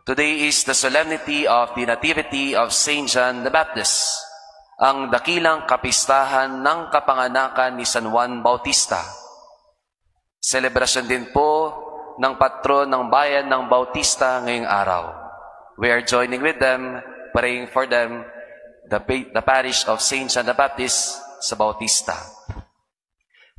Today is the solemnity of the Nativity of Saint John the Baptist, ang dakilang kapistahan ng kapanganakan ni San Juan Bautista. Selebrasyon din po ng patron ng bayan ng Bautista ngayong araw. We are joining with them, praying for them, the parish of Saint John the Baptist sa Bautista.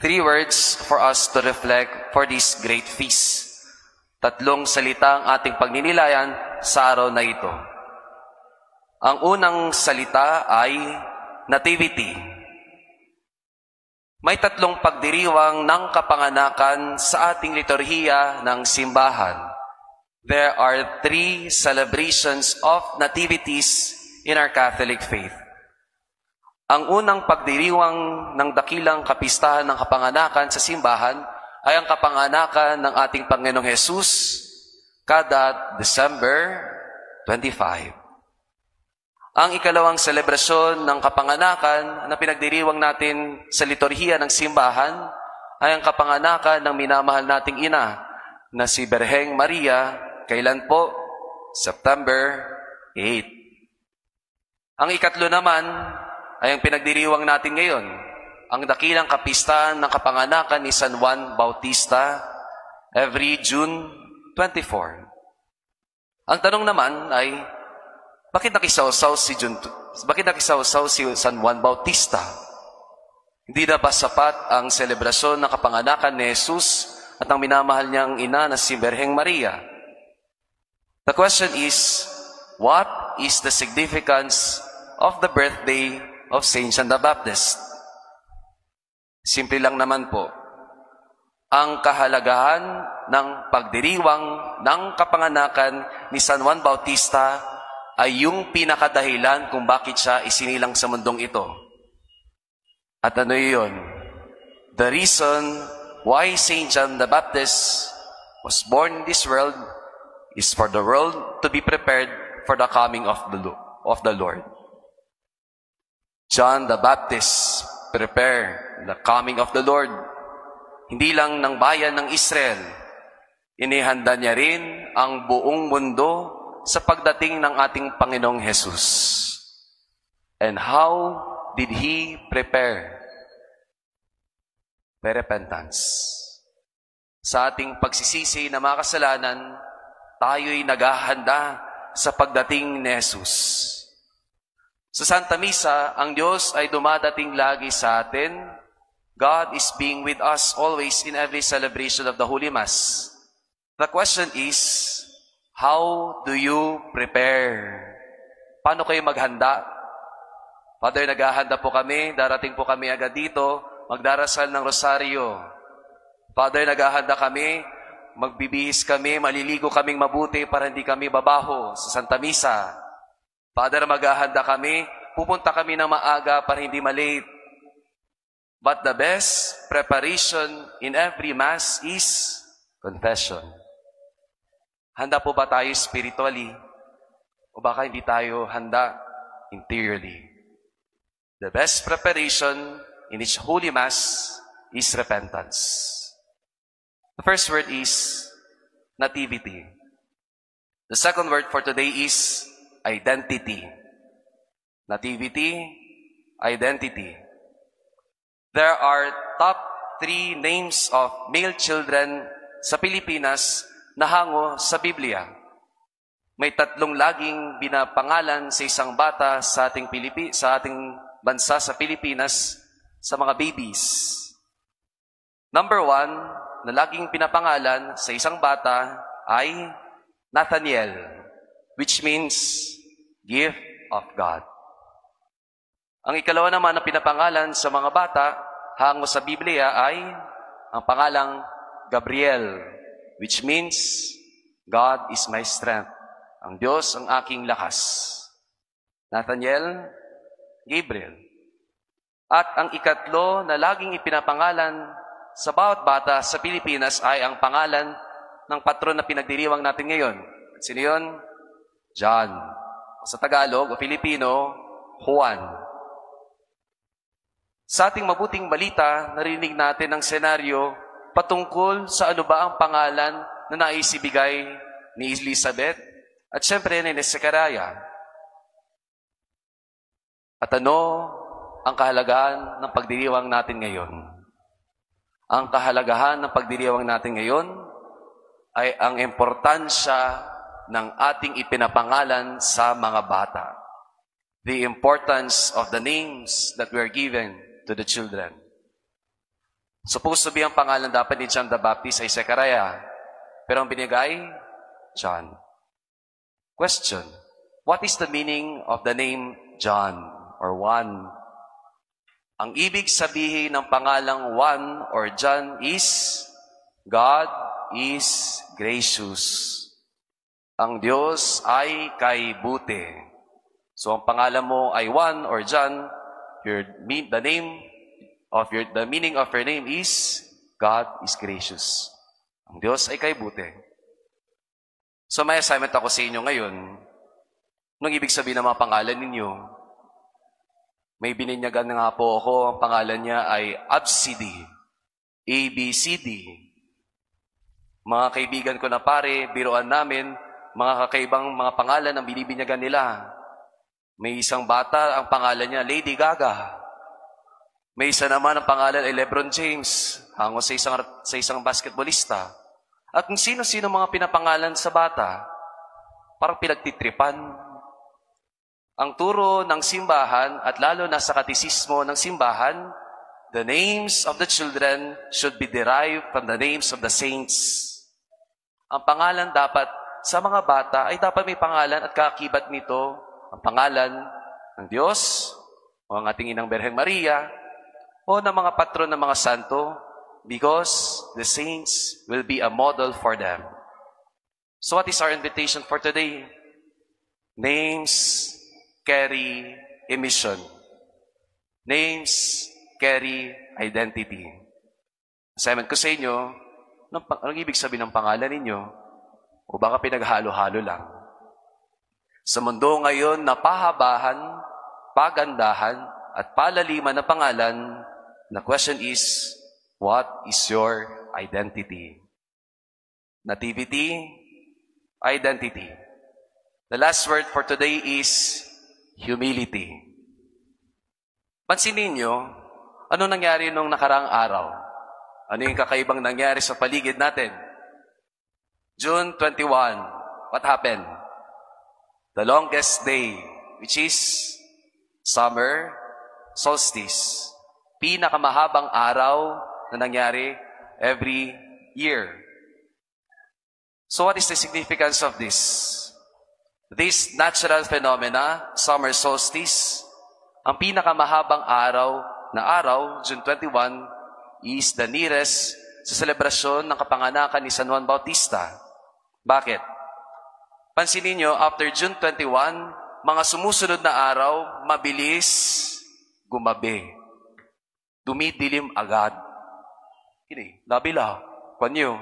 3 words for us to reflect for this great feast. 3 salita ang ating pagninilayan sa araw na ito. Ang unang salita ay nativity. May 3 pagdiriwang ng kapanganakan sa ating liturhiya ng simbahan. There are 3 celebrations of nativities in our Catholic faith. Ang unang pagdiriwang ng dakilang kapistahan ng kapanganakan sa simbahan ay ang kapanganakan ng ating Panginoong Jesus kada December 25. Ang ikalawang selebrasyon ng kapanganakan na pinagdiriwang natin sa liturhiya ng simbahan ay ang kapanganakan ng minamahal nating ina na si Birheng Maria. Kailan po? September 8. Ang ikatlo naman ay ang pinagdiriwang natin ngayon, ang dakilang kapistahan ng kapanganakan ni San Juan Bautista every June 24. Ang tanong naman ay, bakit nakisawsaw si San Juan Bautista? Hindi na ba sapat ang selebrasyon ng kapanganakan ni Jesus at ang minamahal niyang ina na si Birheng Maria? The question is, what is the significance of the birthday of Saint John the Baptist? Simple lang naman po. Ang kahalagahan ng pagdiriwang ng kapanganakan ni San Juan Bautista ay yung pinakadahilan kung bakit siya isinilang sa mundong ito. At ano yun? The reason why Saint John the Baptist was born in this world is for the world to be prepared for the coming of the Lord. John the Baptist prepare the coming of the Lord. Hindi lang ng bayan ng Israel, inihanda niya rin ang buong mundo sa pagdating ng ating Panginoong Jesus. And how did He prepare? By repentance. Sa ating pagsisisi na mga kasalanan, tayo'y naghahanda sa pagdating ni Jesus. Sa Santa Misa, ang Diyos ay dumadating lagi sa atin. God is being with us always in every celebration of the Holy Mass. The question is, how do you prepare? Paano kayo maghanda? Father, naghahanda po kami, darating po kami agad dito, magdarasal ng rosaryo. Father, naghahanda kami, magbibihis kami, maliligo kaming mabuti para hindi kami babaho sa Santa Misa. Father, maghahanda kami, pupunta kami ng maaga para hindi malate. But the best preparation in every Mass is confession. Handa po ba tayo spiritually? O baka hindi tayo handa interiorly? The best preparation in each Holy Mass is repentance. The first word is nativity. The second word for today is identity. Nativity, identity. There are top 3 names of male children sa Pilipinas na hango sa Biblia. May 3 laging binapangalan sa isang bata sa ating bansa sa Pilipinas sa mga babies. Number 1 na laging pinapangalan sa isang bata ay Nathaniel, which means gift of God. Ang ikalawa naman na pinapangalan sa mga bata hango sa Biblia ay ang pangalang Gabriel, which means God is my strength. Ang Diyos ang aking lakas. Nathaniel, Gabriel. At ang ikatlo na laging ipinapangalan sa bawat bata sa Pilipinas ay ang pangalan ng patron na pinagdiriwang natin ngayon. Sino yun? John. Sa Tagalog o Filipino, Juan. Sa ating mabuting balita, narinig natin ang senaryo patungkol sa ano ba ang pangalan na naisibigay ni Elizabeth At syempre, ni Sekaraya. At ano ang kahalagahan ng pagdiriwang natin ngayon? Ang kahalagahan ng pagdiriwang natin ngayon ay ang importansya ng ating ipinapangalan sa mga bata. The importance of the names that we are given to the children. Supposed to be ang pangalan dapat ni John the Baptist ay Sekaraya. Pero ang binigay, John. Question. What is the meaning of the name John or Juan? Ang ibig sabihin ng pangalang Juan or John is God is gracious. Ang Diyos ay kay buti. So ang pangalan mo ay Juan or John, the meaning of your name is God is gracious. Ang Diyos ay kay buti. So may assignment ako sa inyo ngayon. Anong ibig sabihin ng mga pangalan ninyo? May bininyagan na nga po ako, ang pangalan niya ay ABCD. ABCD. Mga kaibigan ko na pare, biruan namin, mga kakaibang mga pangalan ang binibinyagan nila. May isang bata, ang pangalan niya, Lady Gaga. May isa naman, ang pangalan ay Lebron James, hango sa isang basketballista. At kung sino-sino mga pinapangalan sa bata, parang pinagtitripan. Ang turo ng simbahan, at lalo na sa katisismo ng simbahan, the names of the children should be derived from the names of the saints. Ang pangalan dapat sa mga bata ay dapat may pangalan at kaakibat nito ang pangalan ng Diyos o ang ating Inang Berheng Maria o ng mga patron ng mga santo because the saints will be a model for them. So what is our invitation for today? Names carry a mission. Names carry identity. Assignment ko sa inyo, anong ibig sabihin ng pangalan ninyo? O baka pinaghalo-halo lang. Sa mundo ngayon na pahabahan, pagandahan, at palaliman na pangalan, the question is, what is your identity? Nativity, identity. The last word for today is humility. Pansinin niyo, ano nangyari nung nakaraang araw? Ano yung kakaibang nangyari sa paligid natin? June 21, what happened? The longest day, which is summer solstice. Pinakamahabang araw na nangyari every year. So what is the significance of this? This natural phenomena, summer solstice, ang pinakamahabang araw, June 21, is the nearest sa selebrasyon ng kapanganakan ni San Juan Bautista. Bakit? Pansinin nyo, after June 21, mga sumusunod na araw, mabilis gumabi. Dumidilim agad. Nabila, kanyo.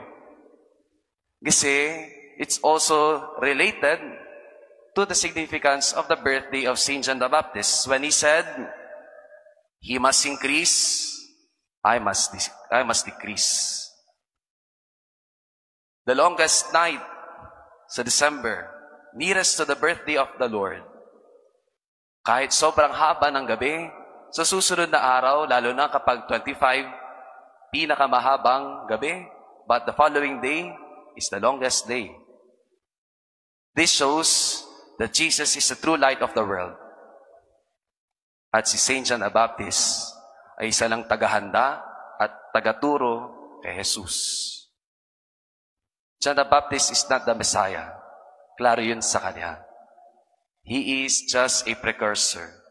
Kasi, it's also related to the significance of the birthday of Saint John the Baptist when he said, he must increase, I must decrease. The longest night sa December, nearest to the birthday of the Lord. Kahit sobrang haba ng gabi, sa susunod na araw, lalo na kapag 25, pinakamahabang gabi, but the following day is the longest day. This shows that Jesus is the true light of the world. At si Saint John the Baptist ay isa lang tagahanda at tagaturo kay Jesus. John the Baptist is not the Messiah. Klaro yun sa kanya. He is just a precursor.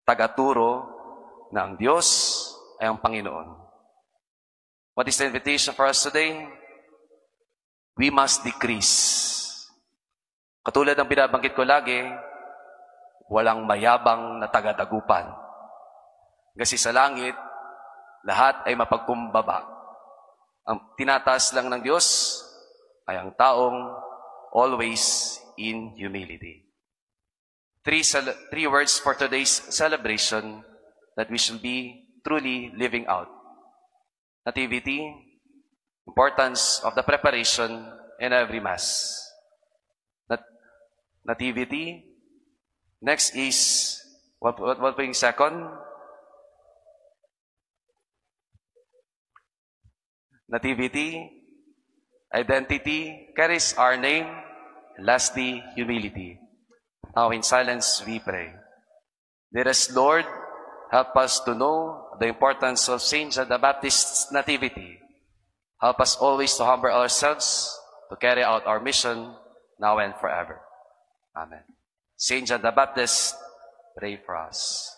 Tagaturo na ang Diyos ay ang Panginoon. What is the invitation for us today? We must decrease. Katulad ng binabanggit ko lagi, walang mayabang na tagadagupan. Kasi sa langit, lahat ay mapagkumbaba. Ang tinataas lang ng Diyos ay ang taong always in humility. Three words for today's celebration that we should be truly living out. Nativity, importance of the preparation in every Mass. Nativity. Next is, what being second? Nativity. Identity carries our name. And lastly, humility. Now in silence we pray. Dearest Lord, help us to know the importance of Saint John the Baptist's nativity. Help us always to humble ourselves to carry out our mission now and forever. Amen. Saint John the Baptist, pray for us.